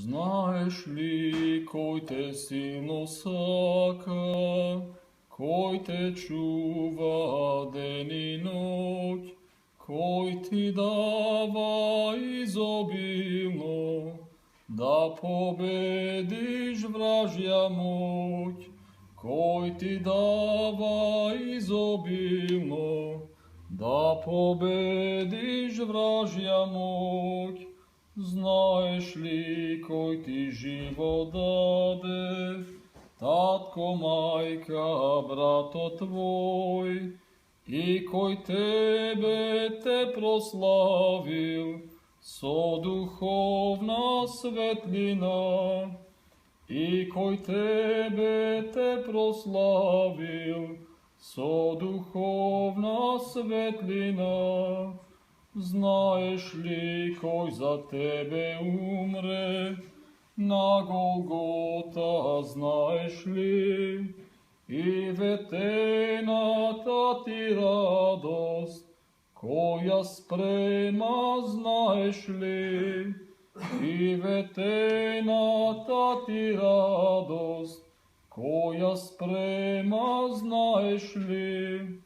Знаешь ли, кой те силно сака, кой те чува ден и ноќ, кой ти дава изобилно, да победиш вражја моќ, кой ти дава изобилно, да победиш вражја моќ. Знаеш ли кој ти живот даде, татко, мајка, брато твој, и кој тебе те прославил со духовна светлина, и кој тебе те прославил со духовна светлина. Знаеш ли кој за тебе умре на Голгота, знаеш ли? И ветената ти радост, која спрема, знаеш ли? И ветената ти радост, која спрема, знаеш ли?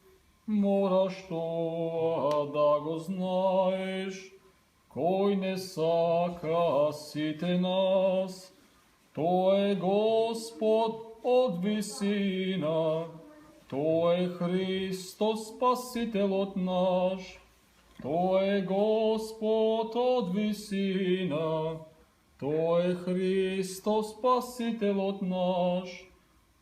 Мораш тоа да го знаеш, кој не сака сите нас. Тој е Господ од висина, Тој е Христос Спасителот наш. Тој е Господ од висина, Тој е Христос Спасителот наш.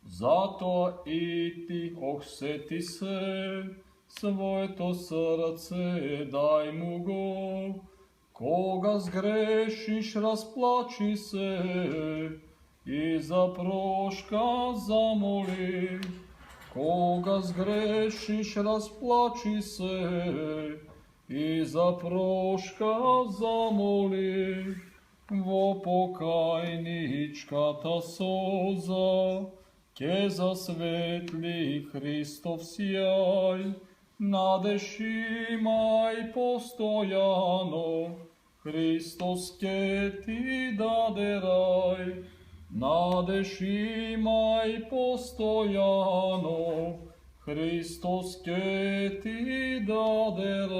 Затоа и ти осети се, своето срце дај му го. Кога сгрешиш, расплачи се и за прошка замоли. Кога сгрешиш, расплачи се и за прошка замоли. Во покајничката соза ќе засветли Христов сјај, надеж имај постојано, Христос ќе ти даде рај. Надеж имај постојано, Христос ќе ти даде рај.